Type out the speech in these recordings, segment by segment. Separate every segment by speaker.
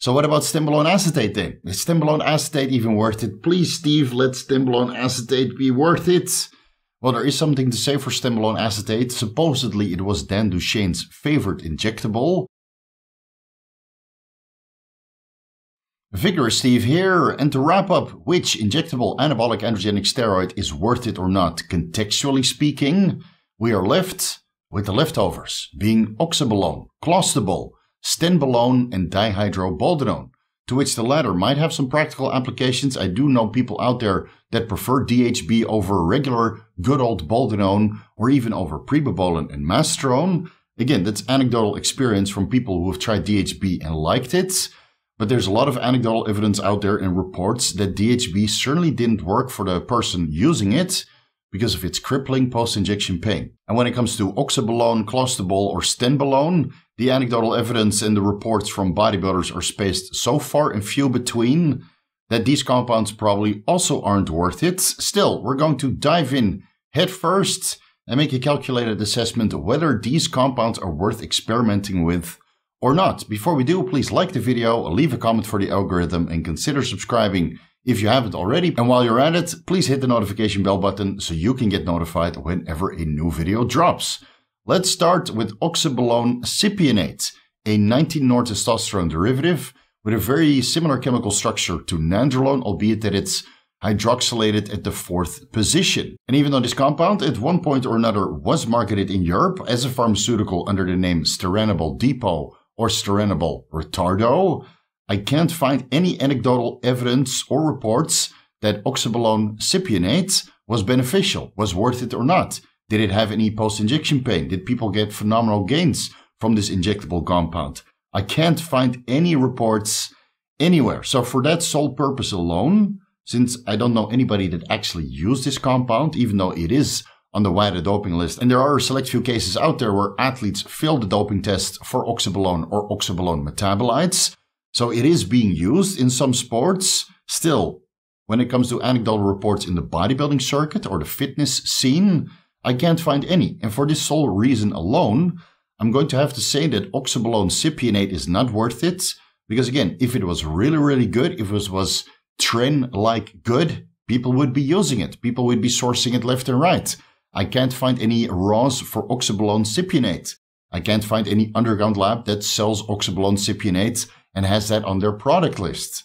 Speaker 1: So what about Stenbolone acetate then? Is Stenbolone acetate even worth it? Please, Steve, let Stenbolone acetate be worth it. Well, there is something to say for Stenbolone acetate. Supposedly it was Dan Duchesne's favorite injectable. Vigorous Steve here, and to wrap up, which injectable anabolic androgenic steroid is worth it or not? Contextually speaking, we are left with the leftovers, being Oxabolone, Clostebol, Stenbolone, and dihydroboldenone, to which the latter might have some practical applications. I do know people out there that prefer DHB over regular good old boldenone, or even over Primo and Masterone. Again, that's anecdotal experience from people who have tried DHB and liked it. But there's a lot of anecdotal evidence out there and reports that DHB certainly didn't work for the person using it because of its crippling post-injection pain. And when it comes to Oxabolone, Clostebol, or Stenbolone, the anecdotal evidence and the reports from bodybuilders are spaced so far and few between that these compounds probably also aren't worth it. Still, we're going to dive in head first and make a calculated assessment of whether these compounds are worth experimenting with or not. Before we do, please like the video, leave a comment for the algorithm, and consider subscribing if you haven't already. And while you're at it, please hit the notification bell button so you can get notified whenever a new video drops. Let's start with Oxabolone Cypionate, a 19-nortestosterone derivative with a very similar chemical structure to nandrolone, albeit that it's hydroxylated at the 4th position. And even though this compound at one point or another was marketed in Europe as a pharmaceutical under the name Steranabol Depo or Steranabol Retardo, I can't find any anecdotal evidence or reports that Oxabolone Cypionate was beneficial, was worth it or not. Did it have any post-injection pain? Did people get phenomenal gains from this injectable compound? I can't find any reports anywhere. So for that sole purpose alone, since I don't know anybody that actually used this compound, even though it is on the WADA doping list, and there are a select few cases out there where athletes failed the doping test for Oxabolone or Oxabolone metabolites, so it is being used in some sports. Still, when it comes to anecdotal reports in the bodybuilding circuit or the fitness scene, I can't find any. And for this sole reason alone, I'm going to have to say that Oxabolone Cypionate is not worth it. Because again, if it was really, really good, if it was Tren-like good, people would be using it. People would be sourcing it left and right. I can't find any raws for Oxabolone Cypionate. I can't find any underground lab that sells Oxabolone Cypionate and has that on their product list.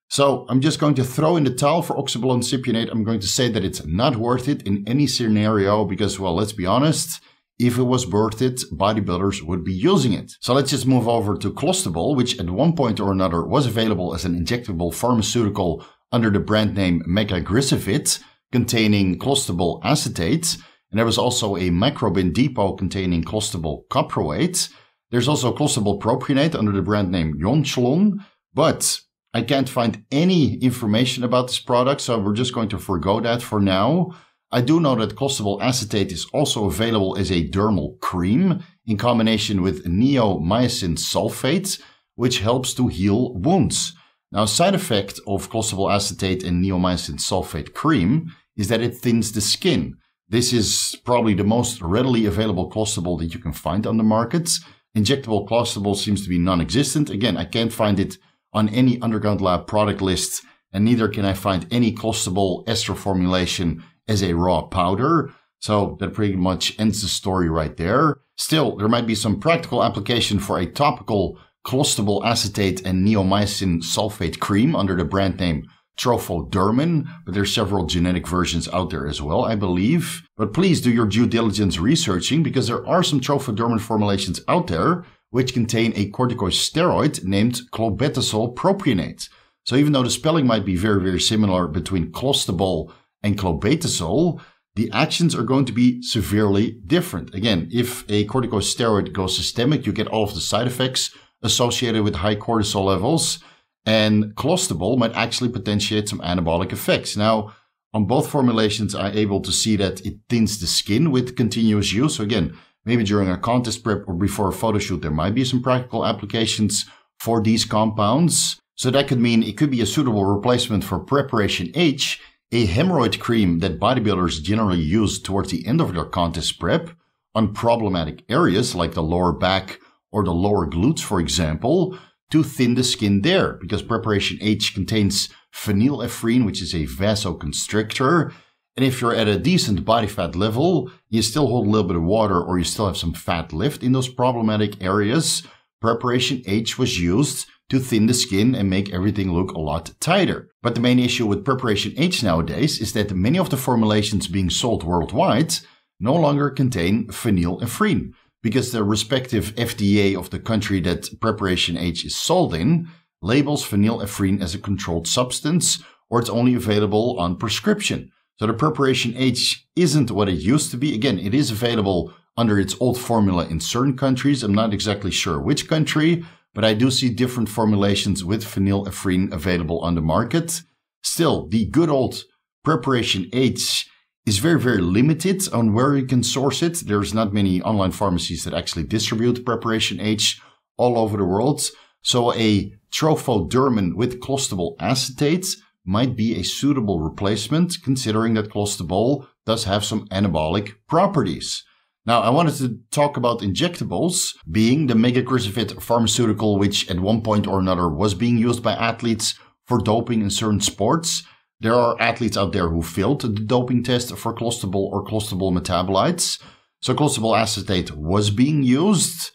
Speaker 1: So I'm just going to throw in the towel for Oxabolone Cypionate. I'm going to say that it's not worth it in any scenario because, well, let's be honest, if it was worth it, bodybuilders would be using it. So let's just move over to Clostebol, which at one point or another was available as an injectable pharmaceutical under the brand name Megagrisevit, containing Clostebol acetate. And there was also a microbin Depo containing Clostebol caproate. There's also Clostebol propionate under the brand name Yonchlon, but I can't find any information about this product, so we're just going to forgo that for now. I do know that Clostebol acetate is also available as a dermal cream in combination with neomycin sulfate, which helps to heal wounds. Now, a side effect of Clostebol acetate and neomycin sulfate cream is that it thins the skin. This is probably the most readily available Clostebol that you can find on the market. Injectable Clostebol seems to be non-existent. Again, I can't find it on any underground lab product list, and neither can I find any Clostebol ester formulation as a raw powder. So that pretty much ends the story right there. Still, there might be some practical application for a topical Clostebol acetate and neomycin sulfate cream under the brand name Trofodermin, but there's several genetic versions out there as well, I believe. But please do your due diligence researching, because there are some Trofodermin formulations out there which contain a corticosteroid named Clobetasol propionate. So even though the spelling might be very, very similar between Clostebol and Clobetasol, the actions are going to be severely different. Again, if a corticosteroid goes systemic, you get all of the side effects associated with high cortisol levels, and Clostebol might actually potentiate some anabolic effects. Now, on both formulations, I'm able to see that it thins the skin with continuous use. So again, maybe during a contest prep or before a photo shoot, there might be some practical applications for these compounds. So that could mean it could be a suitable replacement for Preparation H, a hemorrhoid cream that bodybuilders generally use towards the end of their contest prep on problematic areas like the lower back or the lower glutes, for example, to thin the skin there, because preparation H contains phenylephrine, which is a vasoconstrictor. And if you're at a decent body fat level, you still hold a little bit of water or you still have some fat left in those problematic areas, preparation H was used to thin the skin and make everything look a lot tighter. But the main issue with preparation H nowadays is that many of the formulations being sold worldwide no longer contain phenylephrine, because the respective FDA of the country that preparation H is sold in labels phenylephrine as a controlled substance, or it's only available on prescription. So the preparation H isn't what it used to be. Again, it is available under its old formula in certain countries. I'm not exactly sure which country, but I do see different formulations with phenylephrine available on the market. Still, the good old preparation H is very, very limited on where you can source it. There's not many online pharmacies that actually distribute preparation H all over the world. So a Trofodermin with Clostebol acetate might be a suitable replacement, considering that Clostebol does have some anabolic properties. Now, I wanted to talk about injectables, being the Megagrisevit pharmaceutical, which at one point or another was being used by athletes for doping in certain sports. There are athletes out there who failed the doping test for Clostebol or Clostebol metabolites. So Clostebol acetate was being used.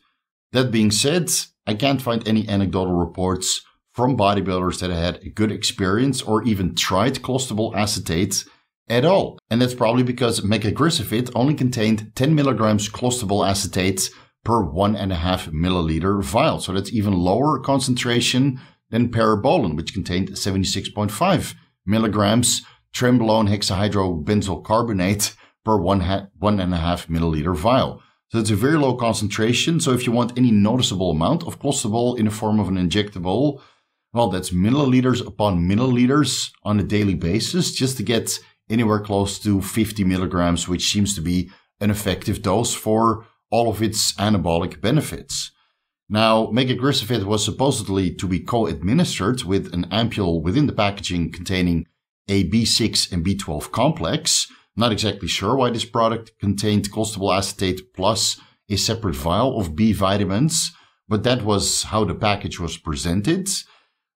Speaker 1: That being said, I can't find any anecdotal reports from bodybuilders that had a good experience or even tried Clostebol acetate at all. And that's probably because Megagrisevit only contained 10 milligrams Clostebol acetate per 1.5 milliliter vial. So that's even lower concentration than Parabolone, which contained 76.5 milligrams Trenbolone hexahydrobenzyl carbonate per 1.5 milliliter vial. So it's a very low concentration. So if you want any noticeable amount of Clostebol in the form of an injectable, well, that's milliliters upon milliliters on a daily basis just to get anywhere close to 50 milligrams, which seems to be an effective dose for all of its anabolic benefits. Now, Megagrisevit was supposedly to be co-administered with an ampule within the packaging containing a B6 and B12 complex. Not exactly sure why this product contained Clostebol acetate plus a separate vial of B vitamins, but that was how the package was presented.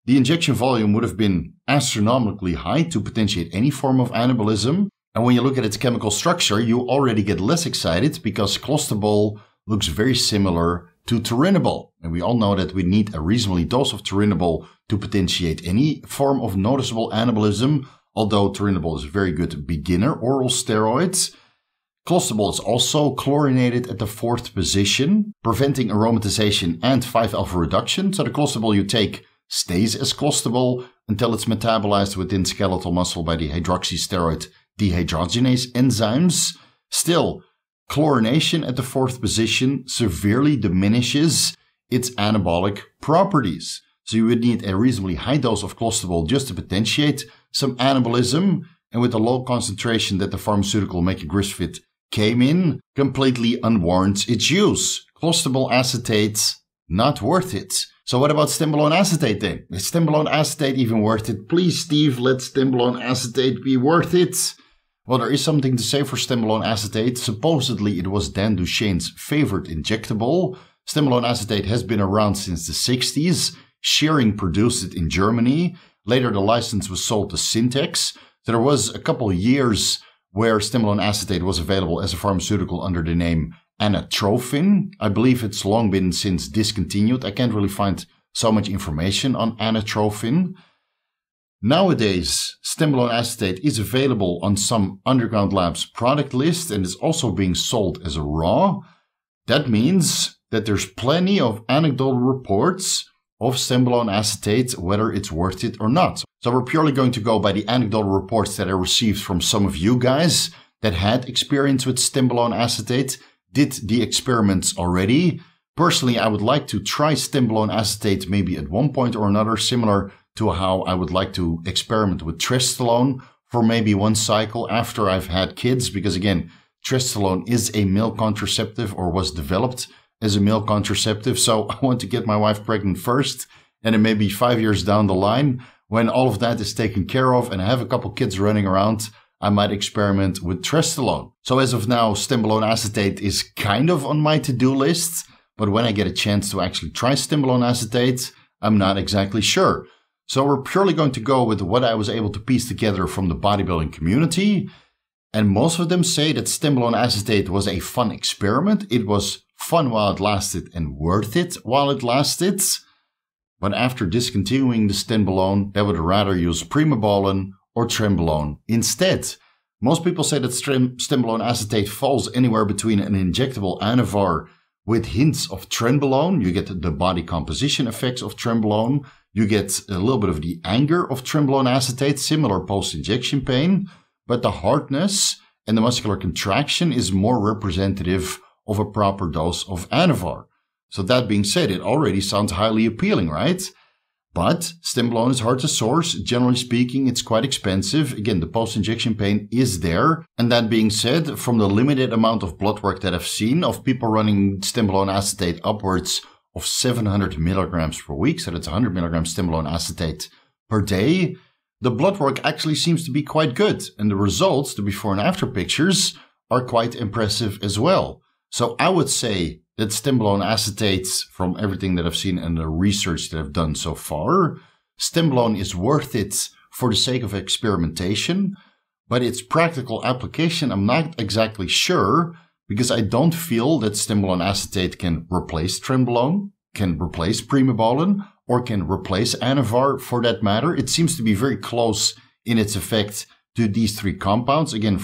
Speaker 1: The injection volume would have been astronomically high to potentiate any form of anabolism. And when you look at its chemical structure, you already get less excited because Clostebol looks very similar to Steranabol. And we all know that we need a reasonably dose of Steranabol to potentiate any form of noticeable anabolism, although Steranabol is a very good beginner oral steroid. Clostebol is also chlorinated at the 4th position, preventing aromatization and 5-alpha reduction. So the Clostebol you take stays as Clostebol until it's metabolized within skeletal muscle by the hydroxysteroid dehydrogenase enzymes. Still, chlorination at the 4th position severely diminishes its anabolic properties. So you would need a reasonably high dose of Clostebol just to potentiate some anabolism, and with the low concentration that the pharmaceutical Megagrisevit came in, completely unwarrants its use. Clostebol acetate, not worth it. So what about Stenbolone acetate then? Is Stenbolone acetate even worth it? Please, Steve, let Stenbolone acetate be worth it. Well, there is something to say for Stenbolone acetate. Supposedly, it was Dan Duchesne's favorite injectable. Stenbolone acetate has been around since the 60s. Schering produced it in Germany. Later, the license was sold to Syntex. So there was a couple of years where Stenbolone acetate was available as a pharmaceutical under the name Anatrofin. I believe it's long been since discontinued. I can't really find so much information on Anatrofin. Nowadays, Stenbolone acetate is available on some underground labs product list and is also being sold as a raw. That means that there's plenty of anecdotal reports of Stenbolone acetate, whether it's worth it or not. So we're purely going to go by the anecdotal reports that I received from some of you guys that had experience with Stenbolone acetate, did the experiments already. Personally, I would like to try Stenbolone acetate maybe at one point or another, similar to how I would like to experiment with Trestolone for maybe one cycle after I've had kids, because again, Trestolone is a male contraceptive or was developed as a male contraceptive. So I want to get my wife pregnant first, and then maybe 5 years down the line, when all of that is taken care of and I have a couple kids running around, I might experiment with Trestolone. So as of now, Stenbolone acetate is kind of on my to-do list, but when I get a chance to actually try Stenbolone acetate, I'm not exactly sure. So we're purely going to go with what I was able to piece together from the bodybuilding community. And most of them say that Stenbolone acetate was a fun experiment. It was fun while it lasted and worth it while it lasted. But after discontinuing the Stenbolone, they would rather use Primobolone or Trenbolone instead. Most people say that Stenbolone acetate falls anywhere between an injectable Anavar with hints of Trenbolone. You get the body composition effects of Trenbolone. You get a little bit of the anger of Trenbolone acetate, similar post-injection pain. But the hardness and the muscular contraction is more representative of a proper dose of Anavar. So that being said, it already sounds highly appealing, right? But Stenbolone is hard to source. Generally speaking, it's quite expensive. Again, the post-injection pain is there. And that being said, from the limited amount of blood work that I've seen of people running Stenbolone acetate upwards of 700 milligrams per week, so that's 100 milligrams Stenbolone acetate per day, the blood work actually seems to be quite good. And the results, the before and after pictures, are quite impressive as well. So I would say that Stenbolone acetate, from everything that I've seen and the research that I've done so far, Stenbolone is worth it for the sake of experimentation, but its practical application, I'm not exactly sure, because I don't feel that Stenbolone acetate can replace Trenbolone, can replace Primobolone, or can replace Anavar for that matter. It seems to be very close in its effect to these three compounds. Again,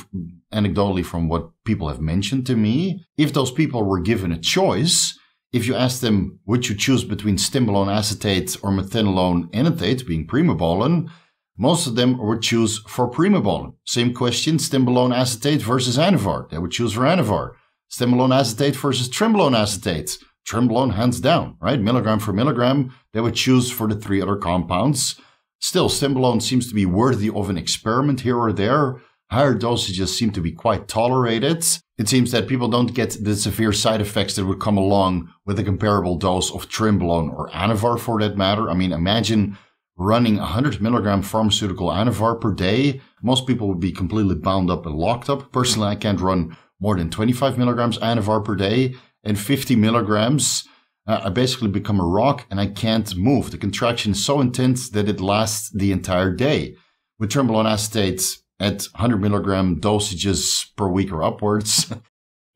Speaker 1: anecdotally from what people have mentioned to me, if those people were given a choice, if you ask them, would you choose between Stenbolone acetate or methanolone enanthate, being Primobolone, most of them would choose for Primobolone. Same question, Stenbolone acetate versus Anavar. They would choose for Anavar. Stenbolone acetate versus Trenbolone acetate. Trenbolone hands down, right? Milligram for milligram, they would choose for the three other compounds. Still, Stenbolone seems to be worthy of an experiment here or there. Higher dosages seem to be quite tolerated. It seems that people don't get the severe side effects that would come along with a comparable dose of Trenbolone or Anavar for that matter. I mean, imagine running 100 milligram pharmaceutical Anavar per day. Most people would be completely bound up and locked up. Personally, I can't run more than 25 milligrams Anavar per day, and 50 milligrams. I basically become a rock and I can't move. The contraction is so intense that it lasts the entire day. With Trenbolone acetate at 100 milligram dosages per week or upwards,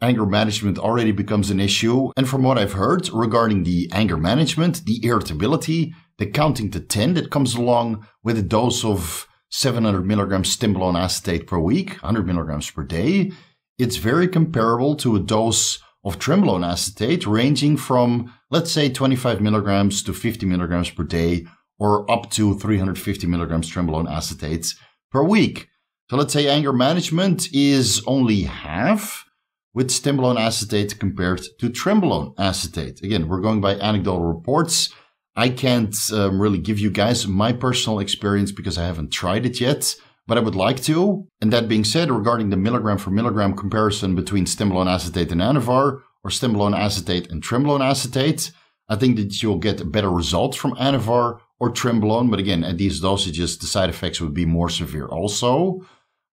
Speaker 1: anger management already becomes an issue. And from what I've heard regarding the anger management, the irritability, the counting to 10 that comes along with a dose of 700 milligrams Stenbolone acetate per week, 100 milligrams per day, it's very comparable to a dose of Trenbolone acetate ranging from, let's say, 25 milligrams to 50 milligrams per day, or up to 350 milligrams Trenbolone acetate per week. So let's say anger management is only half with Stenbolone acetate compared to Trenbolone acetate. Again, we're going by anecdotal reports. I can't really give you guys my personal experience because I haven't tried it yet, but I would like to. And that being said, regarding the milligram for milligram comparison between Stenbolone acetate and Anavar, or Stenbolone acetate and Trenbolone acetate, I think that you'll get better results from Anavar or Trenbolone. But again, at these dosages, the side effects would be more severe also.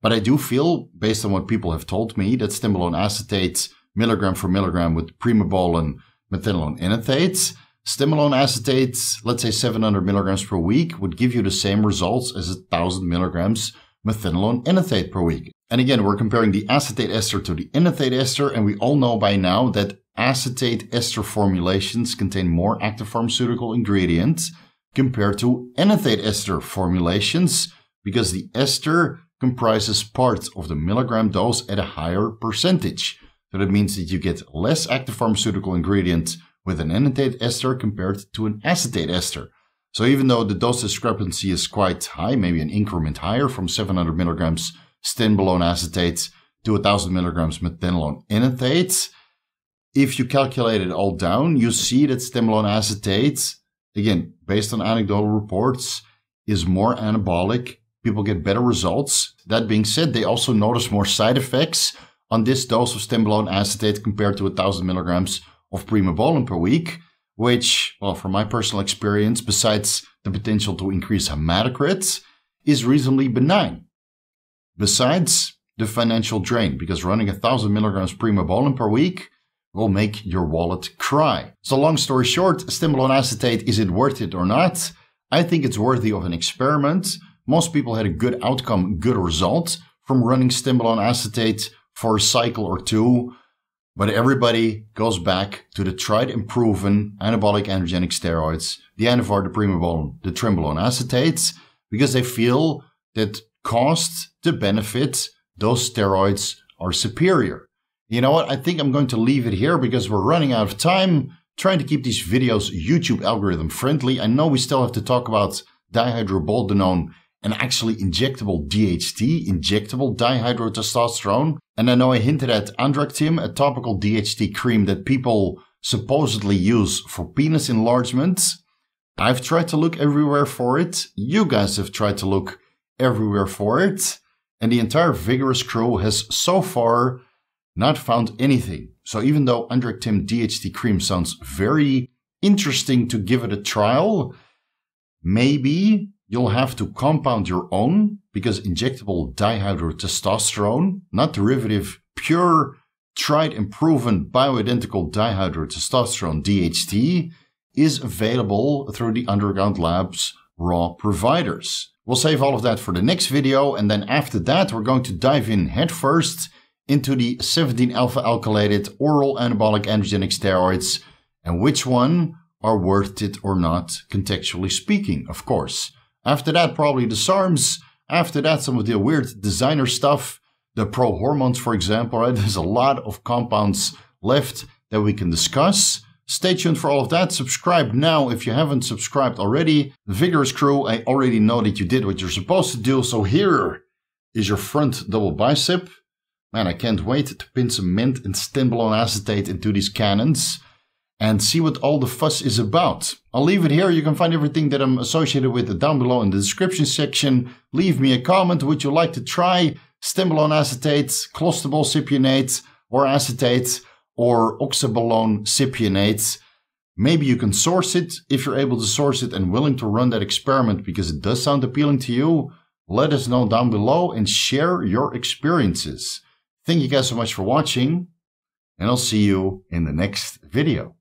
Speaker 1: But I do feel, based on what people have told me, that Stenbolone acetate milligram for milligram with Primobolone, methanolone enanthate, Stenbolone acetate, let's say 700 milligrams per week, would give you the same results as 1,000 milligrams methanolone enanthate per week. And again, we're comparing the acetate ester to the enanthate ester, and we all know by now that acetate ester formulations contain more active pharmaceutical ingredients compared to enanthate ester formulations, because the ester comprises part of the milligram dose at a higher percentage. So that means that you get less active pharmaceutical ingredient with an enanthate ester compared to an acetate ester. So even though the dose discrepancy is quite high, maybe an increment higher from 700 milligrams Stenbolone acetate to 1,000 milligrams methanolone enanthate, if you calculate it all down, you see that Stenbolone acetate, again, based on anecdotal reports, is more anabolic. People get better results. That being said, they also notice more side effects on this dose of Stenbolone acetate compared to 1,000 milligrams of Primobolone per week, which, well, from my personal experience, besides the potential to increase hematocrit, is reasonably benign. Besides the financial drain, because running 1,000 milligrams Primobolone per week will make your wallet cry. So long story short, Stenbolone acetate, is it worth it or not? I think it's worthy of an experiment. Most people had a good outcome, good result from running Stenbolone acetate for a cycle or two. But everybody goes back to the tried and proven anabolic androgenic steroids, the Anavar, the Primo, the Stenbolone acetates, because they feel that cost to benefit, those steroids are superior. You know what? I think I'm going to leave it here because we're running out of time. Trying to keep these videos YouTube algorithm friendly. I know we still have to talk about dihydroboldenone and actually injectable DHT, injectable dihydrotestosterone. And I know I hinted at Andractim, a topical DHT cream that people supposedly use for penis enlargement. I've tried to look everywhere for it. You guys have tried to look everywhere for it. And the entire Vigorous crew has so far not found anything. So even though Andractim DHT cream sounds very interesting to give it a trial, maybe you'll have to compound your own, because injectable dihydrotestosterone, not derivative, pure, tried and proven bioidentical dihydrotestosterone DHT, is available through the Underground Labs raw providers. We'll save all of that for the next video, and then after that we're going to dive in headfirst into the 17-alpha alkylated oral anabolic androgenic steroids, and which one are worth it or not, contextually speaking, of course. After that, probably the SARMs. After that, some of the weird designer stuff, the pro-hormones, for example. Right? There's a lot of compounds left that we can discuss. Stay tuned for all of that. Subscribe now if you haven't subscribed already. The Vigorous crew, I already know that you did what you're supposed to do. So here is your front double bicep. Man, I can't wait to pin some mint and Stenbolone acetate into these cannons and see what all the fuss is about. I'll leave it here. You can find everything that I'm associated with down below in the description section. Leave me a comment. Would you like to try Stenbolone acetate, Clostebol cypionate, or acetate, or Oxabolone cypionate? Maybe you can source it if you're able to source it and willing to run that experiment because it does sound appealing to you. Let us know down below and share your experiences. Thank you guys so much for watching, and I'll see you in the next video.